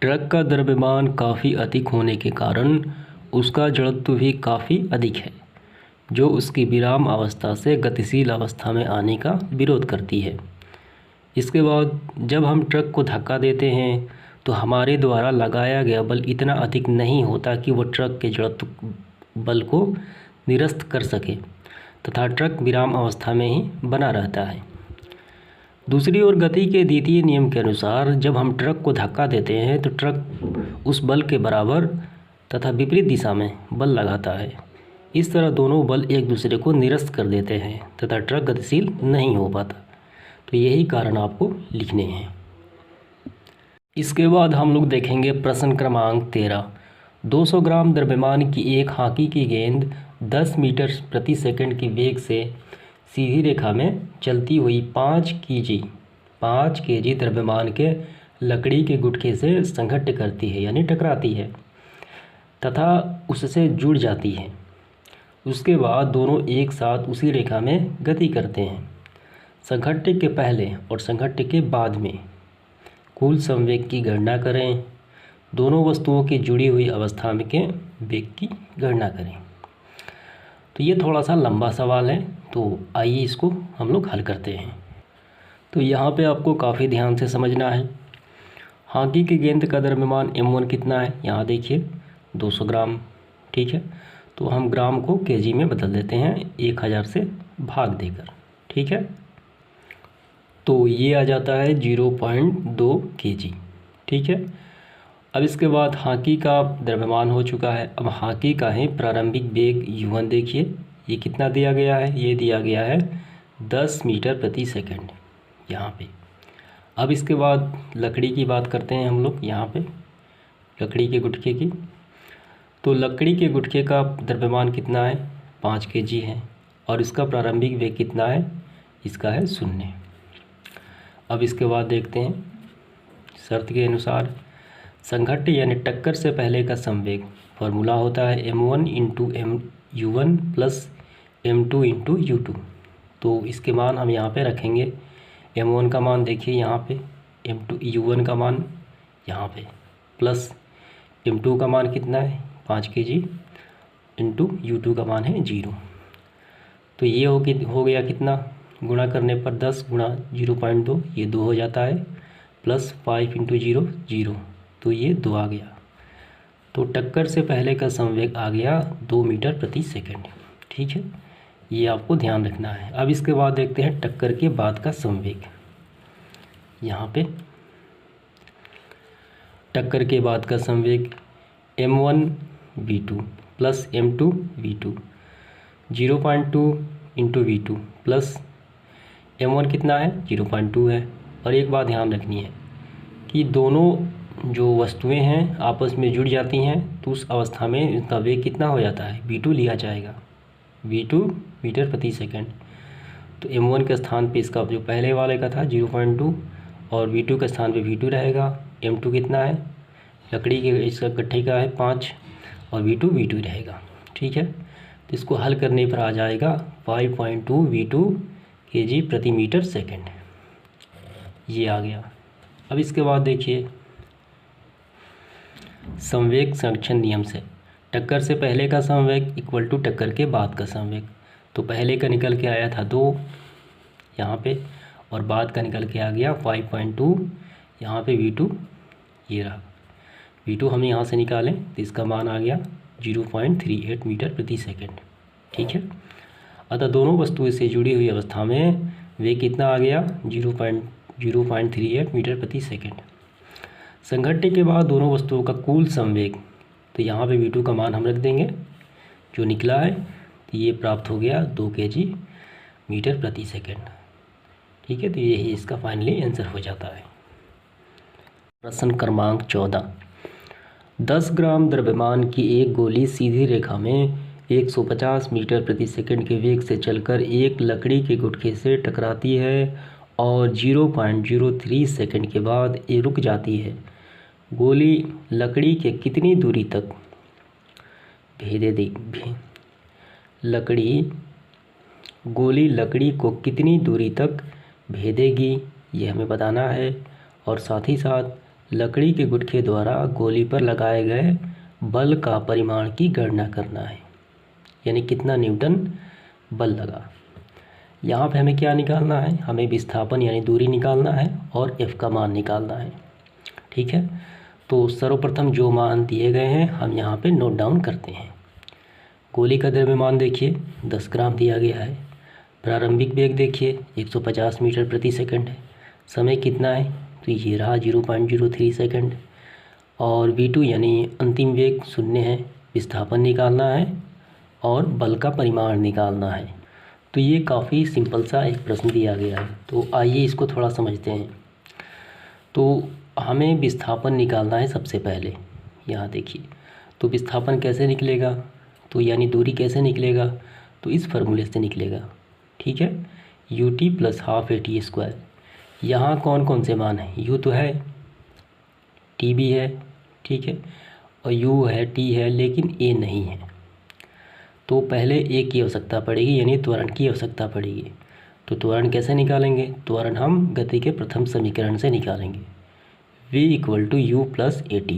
Speaker 1: ट्रक का द्रव्यमान काफ़ी अधिक होने के कारण उसका जड़त्व भी काफ़ी अधिक है, जो उसकी विराम अवस्था से गतिशील अवस्था में आने का विरोध करती है। इसके बाद जब हम ट्रक को धक्का देते हैं तो हमारे द्वारा लगाया गया बल इतना अधिक नहीं होता कि वो ट्रक के जड़त्व बल को निरस्त कर सके तथा ट्रक विराम अवस्था में ही बना रहता है। दूसरी ओर गति के द्वितीय नियम के अनुसार जब हम ट्रक को धक्का देते हैं तो ट्रक उस बल के बराबर तथा विपरीत दिशा में बल लगाता है। इस तरह दोनों बल एक दूसरे को निरस्त कर देते हैं तथा ट्रक गतिशील नहीं हो पाता। तो यही कारण आपको लिखने हैं। इसके बाद हम लोग देखेंगे प्रश्न क्रमांक 13। 200 ग्राम द्रव्यमान की एक हॉकी की गेंद 10 मीटर प्रति सेकंड की वेग से सीधी रेखा में चलती हुई 5 केजी द्रव्यमान के लकड़ी के गुटके से संघट्ट करती है यानी टकराती है तथा उससे जुड़ जाती है। उसके बाद दोनों एक साथ उसी रेखा में गति करते हैं। संघट्ट के पहले और संघट्ट के बाद में कुल संवेग की गणना करें। दोनों वस्तुओं की जुड़ी हुई अवस्था में के वेग की गणना करें। तो ये थोड़ा सा लंबा सवाल है, तो आइए इसको हम लोग हल करते हैं। तो यहाँ पे आपको काफ़ी ध्यान से समझना है। हॉकी की गेंद का द्रव्यमान m1 कितना है, यहाँ देखिए 200 ग्राम, ठीक है। तो हम ग्राम को केजी में बदल देते हैं 1000 से भाग देकर, ठीक है। तो ये आ जाता है 0.2 kg, ठीक है। अब इसके बाद हॉकी का द्रव्यमान हो चुका है। अब हॉकी का है प्रारंभिक वेग u1 देखिए, ये कितना दिया गया है, ये दिया गया है 10 मीटर प्रति सेकंड यहाँ पे। अब इसके बाद लकड़ी की बात करते हैं हम लोग, यहाँ पे लकड़ी के गुटके की। तो लकड़ी के गुटके का द्रव्यमान कितना है, 5 kg है और इसका प्रारंभिक वेग कितना है, इसका है 0। अब इसके बाद देखते हैं शर्त के अनुसार संघट्ट यानी टक्कर से पहले का संवेग फॉर्मूला होता है m1 × u1 plus m2 × u2। तो इसके मान हम यहाँ पे रखेंगे। m1 का मान देखिए यहाँ पे, m2 u1 का मान यहाँ पे, प्लस m2 का मान कितना है 5 kg इंटू u2 का मान है 0। तो ये हो गया कितना, गुणा करने पर 10 गुणा 0.2 ये 2 हो जाता है, प्लस 5 × 0 0, तो ये 2 आ गया। तो टक्कर से पहले का संवेग आ गया 2 मीटर प्रति सेकंड, ठीक है। ये आपको ध्यान रखना है। अब इसके बाद देखते हैं टक्कर के बाद का संवेग। यहाँ पे टक्कर के बाद का संवेग m1 v2 plus m2 v2 0.2 × v2 plus m1 कितना है 0.2 है। और एक बात ध्यान रखनी है कि दोनों जो वस्तुएं हैं आपस में जुड़ जाती हैं तो उस अवस्था में इनका वेग कितना हो जाता है, v2 लिया जाएगा, v2 मीटर प्रति सेकंड। तो m1 के स्थान पे इसका जो पहले वाले का था 0.2 और v2 के स्थान पे v2 रहेगा। m2 कितना है, लकड़ी के इसका गट्ठे का है 5 और V2 V2 रहेगा। ठीक है, तो इसको हल करने पर आ जाएगा 5.2 V2 kg प्रति मीटर सेकंड, ये आ गया। अब इसके बाद देखिए संवेग संरक्षण नियम से टक्कर से पहले का संवेग इक्वल टू टक्कर के बाद का संवेग। तो पहले का निकल के आया था 2 यहाँ पे, और बाद का निकल के आ गया 5.2 यहाँ पे V2, ये रहा V2 हम यहाँ से निकालें तो इसका मान आ गया 0.38 मीटर प्रति सेकंड। ठीक है, अतः दोनों वस्तुओं से जुड़ी हुई अवस्था में वेग कितना आ गया 0.38 मीटर प्रति सेकंड। संघट्य के बाद दोनों वस्तुओं का कुल संवेग, तो यहाँ पे V2 का मान हम रख देंगे जो निकला है, तो ये प्राप्त हो गया 2 kg मीटर प्रति सेकंड। ठीक है, तो यही इसका फाइनली आंसर हो जाता है। प्रश्न क्रमांक 14, 10 ग्राम द्रव्यमान की एक गोली सीधी रेखा में 150 मीटर प्रति सेकंड के वेग से चलकर एक लकड़ी के गुटखे से टकराती है और 0.03 सेकंड के बाद ये रुक जाती है। गोली लकड़ी के कितनी दूरी तक गोली लकड़ी को कितनी दूरी तक भेदेगी, ये हमें बताना है। और साथ ही साथ लकड़ी के गुटखे द्वारा गोली पर लगाए गए बल का परिमाण की गणना करना है, यानी कितना न्यूटन बल लगा। यहाँ पे हमें क्या निकालना है, हमें विस्थापन यानी दूरी निकालना है और F का मान निकालना है। ठीक है, तो सर्वप्रथम जो मान दिए गए हैं हम यहाँ पे नोट डाउन करते हैं। गोली का द्रव्यमान देखिए 10 ग्राम दिया गया है। प्रारंभिक वेग देखिए 150 मीटर प्रति सेकंड है। समय कितना है, तो ये रहा 0.03 सेकंड। और V2 यानी अंतिम वेग 0 है। विस्थापन निकालना है और बल का परिमाण निकालना है। तो ये काफ़ी सिंपल सा एक प्रश्न दिया गया है, तो आइए इसको थोड़ा समझते हैं। तो हमें विस्थापन निकालना है सबसे पहले। यहाँ देखिए, तो विस्थापन कैसे निकलेगा, तो यानी दूरी कैसे निकलेगा, तो इस फार्मूले से निकलेगा। ठीक है, ut + ½ AT²। यहाँ कौन कौन से मान हैं, u तो है, t भी है, ठीक है, और u है, t है, लेकिन a नहीं है। तो पहले a की आवश्यकता पड़ेगी, यानी त्वरण की आवश्यकता पड़ेगी। तो त्वरण कैसे निकालेंगे, त्वरण हम गति के प्रथम समीकरण से निकालेंगे, v = u + at,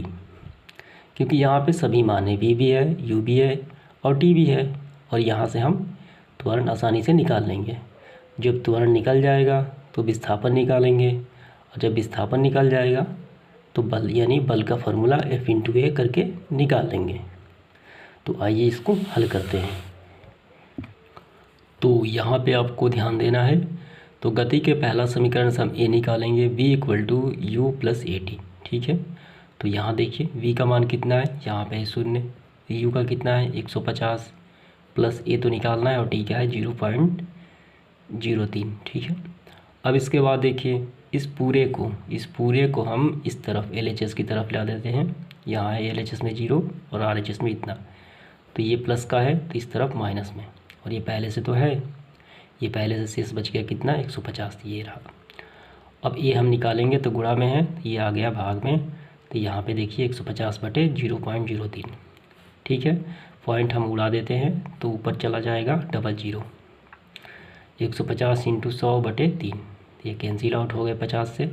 Speaker 1: क्योंकि यहाँ पे सभी मान है, v भी है, u भी है और t भी है, और यहाँ से हम त्वरण आसानी से निकाल लेंगे। जब त्वरण निकल जाएगा तो विस्थापन निकालेंगे, और जब विस्थापन निकल जाएगा तो बल यानी बल का फार्मूला F × A करके निकाल लेंगे। तो आइए इसको हल करते हैं। तो यहाँ पे आपको ध्यान देना है, तो गति के पहला समीकरण से हम A निकालेंगे, v = u + at। ठीक है, तो यहाँ देखिए v का मान कितना है, यहाँ पे है 0, u का कितना है 150, प्लस a तो निकालना है और t क्या है 0.03। ठीक है, अब इसके बाद देखिए इस पूरे को हम इस तरफ LHS की तरफ ला देते हैं। यहाँ है LHS में 0 और RHS में इतना, तो ये प्लस का है तो इस तरफ माइनस में, और ये पहले से तो है, ये पहले से शेष बच गया कितना 150, ये रहा। अब ये हम निकालेंगे तो गुणा में है, ये आ गया भाग में, तो यहाँ पे देखिए 150/0.03। ठीक है, पॉइंट हम उड़ा देते हैं तो ऊपर चला जाएगा 00, 150 × 100/3, ये कैंसिल आउट हो गया 50 से,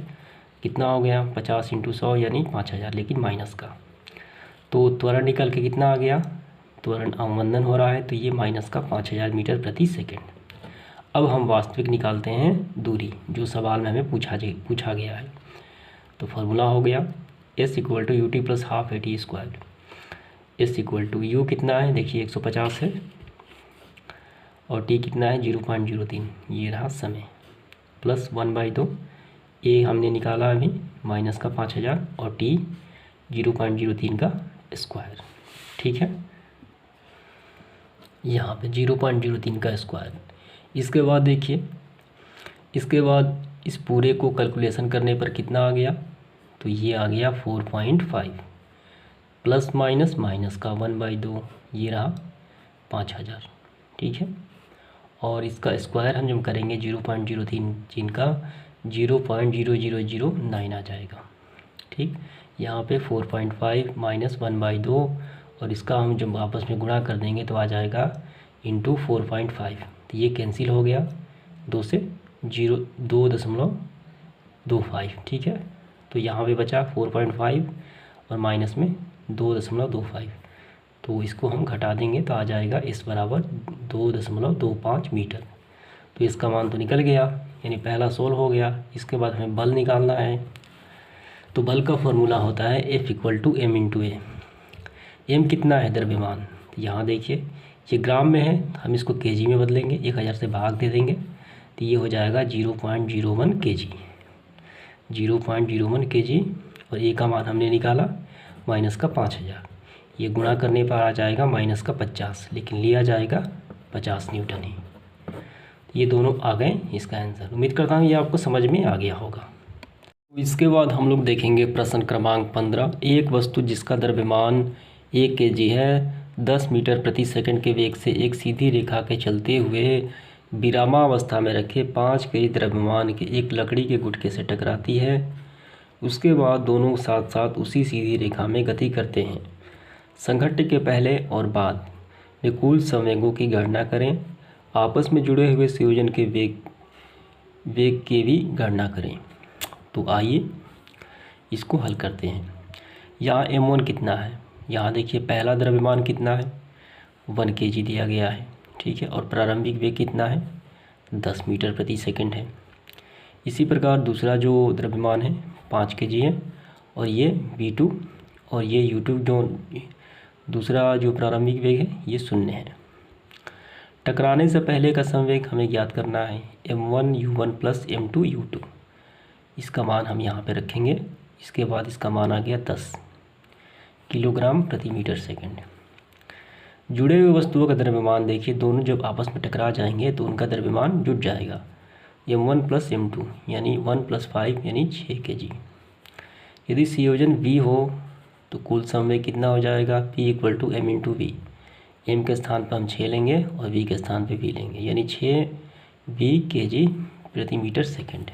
Speaker 1: कितना हो गया 50 × 100 यानी 5000, लेकिन माइनस का। तो त्वरण निकल के कितना आ गया, त्वरण अवमंदन हो रहा है तो ये माइनस का 5000 मीटर प्रति सेकंड। अब हम वास्तविक निकालते हैं दूरी, जो सवाल में हमें पूछा गया है। तो फार्मूला हो गया S = ut + ½ AT²। S = u कितना है, देखिए 150 है, और t कितना है 0.03, ये रहा समय, प्लस 1/2, a हमने निकाला अभी माइनस का 5000 और t 0.03 का स्क्वायर। ठीक है, यहाँ पे 0.03 का स्क्वायर। इसके बाद देखिए, इसके बाद इस पूरे को कैलकुलेशन करने पर कितना आ गया, तो ये आ गया 4.5, प्लस माइनस का 1/2, ये रहा 5000। ठीक है, और इसका स्क्वायर हम जब करेंगे 0.03 का 0.0009 आ जाएगा। ठीक, यहाँ पे 4.5 - 1/2 और इसका हम जब आपस में गुणा कर देंगे तो आ जाएगा इंटू 4.5। तो ये कैंसिल हो गया, 2 से 2.25, ठीक है। तो यहाँ पे बचा 4.5 और माइनस में 2.25, तो इसको हम घटा देंगे तो आ जाएगा इस बराबर 2.25 मीटर। तो इसका मान तो निकल गया, यानी पहला सोल्व हो गया। इसके बाद हमें बल निकालना है। तो बल का फॉर्मूला होता है F = m/a। m कितना है? द्रव्यमान। यहाँ देखिए ये ग्राम में है, हम इसको केजी में बदलेंगे, 1000 से भाग दे देंगे तो ये हो जाएगा 0.01 kg, 0.01 kg। और ए का मान हमने निकाला माइनस का 5000, ये गुणा करने पर आ जाएगा माइनस का 50, लेकिन लिया जाएगा 50 न्यूटन ही। ये दोनों आ गए इसका आंसर। उम्मीद करता हूँ ये आपको समझ में आ गया होगा। इसके बाद हम लोग देखेंगे प्रश्न क्रमांक 15। एक वस्तु जिसका द्रव्यमान 1 kg है 10 मीटर प्रति सेकंड के वेग से एक सीधी रेखा के चलते हुए विरामावस्था में रखे 5 kg द्रव्यमान के एक लकड़ी के गुटके से टकराती है। उसके बाद दोनों साथ साथ उसी सीधी रेखा में गति करते हैं। संघट्ट के पहले और बाद में कुल संवेगों की गणना करें। आपस में जुड़े हुए संयोजन के वेग की भी गणना करें। तो आइए इसको हल करते हैं। यहाँ m1 कितना है? यहाँ देखिए पहला द्रव्यमान कितना है? 1 kg दिया गया है, ठीक है। और प्रारंभिक वेग कितना है? 10 मीटर प्रति सेकंड है। इसी प्रकार दूसरा जो द्रव्यमान है 5 kg है, और ये v2 और ये u2 जो दूसरा जो प्रारंभिक वेग है ये 0 है। टकराने से पहले का संवेग हमें ज्ञात करना है, m1 u1 plus m2 u2। इसका मान हम यहाँ पे रखेंगे। इसके बाद इसका मान आ गया 10 किलोग्राम प्रति मीटर सेकंड। जुड़े हुए वस्तुओं का द्रव्यमान देखिए, दोनों जब आपस में टकरा जाएंगे तो उनका द्रव्यमान जुड़ जाएगा, m1 प्लस m2 यानी 1 + 5 यानी 6 kg। यदि संयोजन V हो तो कुल संवेग कितना हो जाएगा? P = m × v। m के स्थान पर हम 6 लेंगे और v के स्थान पर v लेंगे, यानी 6v kg प्रति मीटर सेकंड।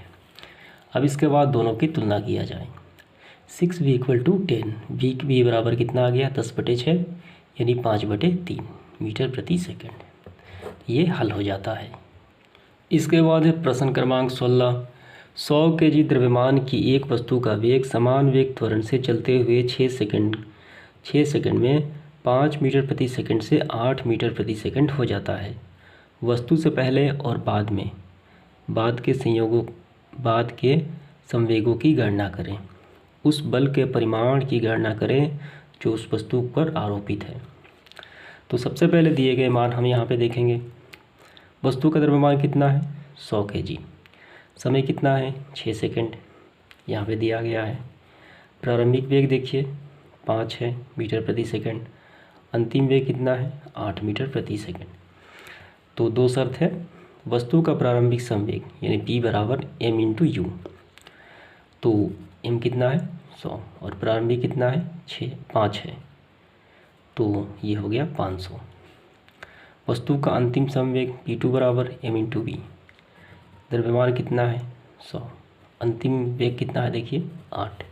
Speaker 1: अब इसके बाद दोनों की तुलना किया जाए। 6v = 10, v बराबर कितना आ गया? 10/6 यानी 5/3 मीटर प्रति सेकंड। ये हल हो जाता है। इसके बाद है प्रश्न क्रमांक 16। 100 kg द्रव्यमान की एक वस्तु का वेग समान वेग त्वरण से चलते हुए 6 सेकंड में 5 मीटर प्रति सेकंड से 8 मीटर प्रति सेकंड हो जाता है। वस्तु से पहले और बाद के संवेगों की गणना करें। उस बल के परिमाण की गणना करें जो उस वस्तु पर आरोपित है। तो सबसे पहले दिए गए मान हम यहाँ पे देखेंगे। वस्तु का द्रव्यमान कितना है? 100 kg। समय कितना है? 6 सेकंड यहाँ पे दिया गया है। प्रारंभिक वेग देखिए 5 है मीटर प्रति सेकंड। अंतिम वेग कितना है? 8 मीटर प्रति सेकंड। तो दो शर्त है, वस्तु का प्रारंभिक संवेग यानी P = m × u। तो m कितना है? 100 और प्रारंभिक कितना है? 5 है, तो ये हो गया 500। वस्तु का अंतिम संवेग P2 = m × v। द्रव्यमान कितना है? 100। अंतिम वेग कितना है? देखिए 8,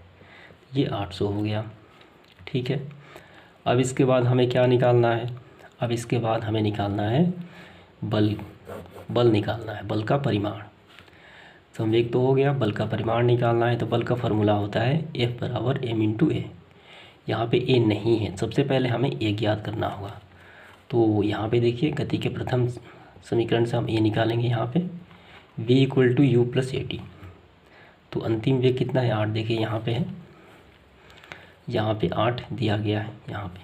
Speaker 1: ये 800 हो गया, ठीक है। अब इसके बाद हमें क्या निकालना है? अब इसके बाद हमें निकालना है बल निकालना है, बल का परिमाण। संवेग तो हो गया, बल का परिमाण निकालना है। तो बल का फॉर्मूला होता है F = m × a। यहाँ पे a नहीं है, सबसे पहले हमें a ज्ञात करना होगा। तो यहाँ पे देखिए गति के प्रथम समीकरण से हम a निकालेंगे। यहाँ पे v = u + at। तो अंतिम वेग कितना है? 8 देखिए यहाँ पे है, यहाँ पे 8 दिया गया है। यहाँ पे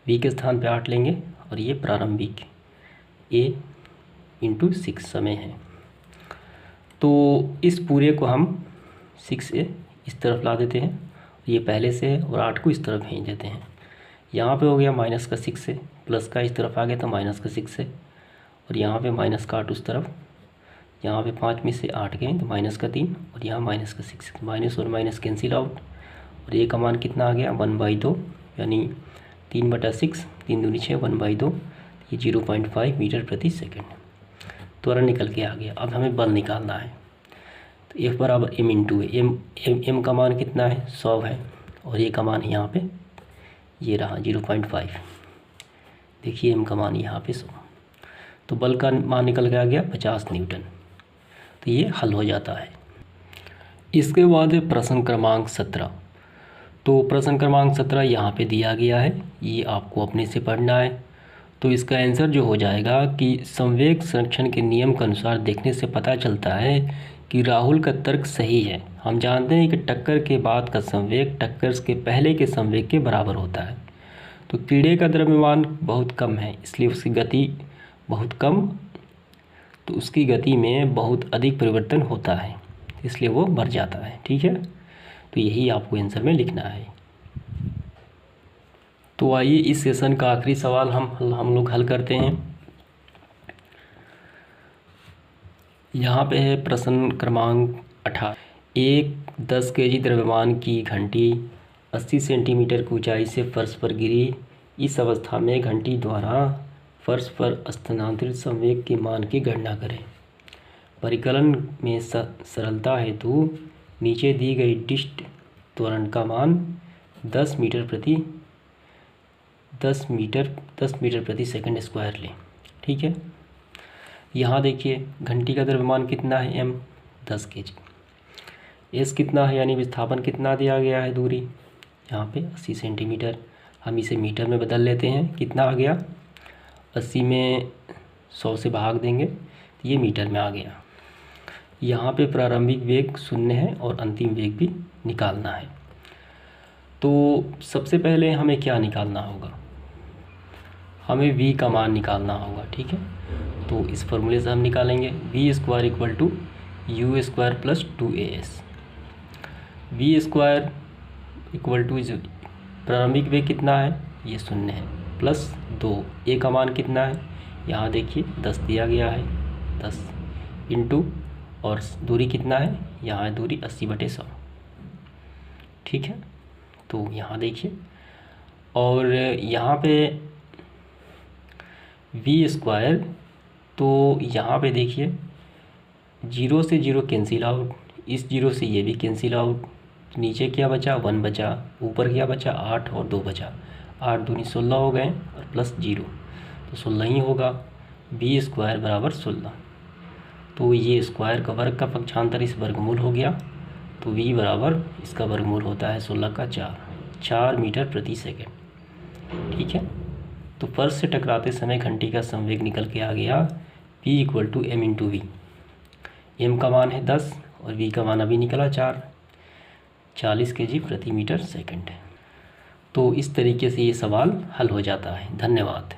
Speaker 1: v के स्थान पे 8 लेंगे और ये प्रारंभिक a × 6 समय है। तो इस पूरे को हम 6a इस तरफ ला देते हैं, ये पहले से है, और 8 को इस तरफ भेज देते हैं। यहाँ पे हो गया -6 से, प्लस का इस तरफ आ गया तो -6 से, और यहाँ पे -8 उस तरफ। यहाँ पे 5 में से 8 गए तो -3, और यहाँ -6। माइनस और माइनस कैंसिल आउट, और ये का मान कितना आ गया? 1/2 यानी 3/6, 3 दूनी 6, 1/2, ये 0.5 मीटर प्रति सेकंड त्वरण निकल के आ गया। अब हमें बल निकालना है। तो F = m × a। m का मान कितना है? 100 है, और ये का मान यहाँ पे ये रहा 0.5। देखिए m का मान यहाँ पे 100, तो बल का मान निकल के आ गया 50 न्यूटन। तो ये हल हो जाता है। इसके बाद है प्रश्न क्रमांक 17। तो प्रश्न क्रमांक 17 यहाँ पे दिया गया है, ये आपको अपने से पढ़ना है। तो इसका आंसर जो हो जाएगा कि संवेग संरक्षण के नियम के अनुसार देखने से पता चलता है कि राहुल का तर्क सही है। हम जानते हैं कि टक्कर के बाद का संवेग टक्कर के पहले के संवेग के बराबर होता है। तो कीड़े का द्रव्यमान बहुत कम है, इसलिए उसकी गति बहुत कम, तो उसकी गति में बहुत अधिक परिवर्तन होता है, इसलिए वो मर जाता है। ठीक है, तो यही आपको आंसर में लिखना है। तो आइए इस सेशन का आखिरी सवाल हम लोग हल करते हैं। यहाँ पे है प्रश्न क्रमांक 18। एक 10 kg द्रव्यमान की घंटी 80 सेंटीमीटर की ऊंचाई से फर्श पर गिरी। इस अवस्था में घंटी द्वारा फर्श पर स्थानांतरित संवेग के मान की गणना करें। परिकलन में सरलता हेतु नीचे दी गई डिस्ट त्वरण का मान 10 मीटर प्रति सेकंड स्क्वायर लें। ठीक है, यहाँ देखिए घंटी का द्रव्यमान कितना है, m 10 kg। s कितना है, यानी विस्थापन कितना दिया गया है, दूरी यहाँ पे 80 सेंटीमीटर। हम इसे मीटर में बदल लेते हैं, कितना आ गया, 80 में 100 से भाग देंगे तो ये मीटर में आ गया। यहाँ पे प्रारंभिक वेग 0 है और अंतिम वेग भी निकालना है। तो सबसे पहले हमें क्या निकालना होगा, हमें v का मान निकालना होगा। ठीक है, तो इस फॉर्मूले से हम निकालेंगे v² = u² + 2as। v² = प्रारंभिक वेग कितना है, ये 0 है, प्लस 2, a का मान कितना है, यहाँ देखिए 10 दिया गया है, 10 इंटू, और दूरी कितना है, यहाँ है दूरी 80/100। ठीक है, तो यहाँ देखिए, और यहाँ पे v², तो यहाँ पे देखिए 0 से 0 कैंसिल आउट, इस 0 से ये भी कैंसिल आउट, नीचे क्या बचा, 1 बचा, ऊपर क्या बचा, 8 और 2 बचा, 8 दूनी 16 हो गए और प्लस 0, तो 16 ही होगा। v² = 16, तो ये स्क्वायर का वर्ग का पक्षांतर इस वर्गमूल हो गया, तो v बराबर इसका वर्गमूल होता है 16 का 4 मीटर प्रति सेकंड। ठीक है, तो फर्श से टकराते समय घंटी का संवेग निकल के आ गया p = m × v। m का मान है 10 और v का मान अभी निकला 40 kg प्रति मीटर सेकंड। तो इस तरीके से ये सवाल हल हो जाता है। धन्यवाद।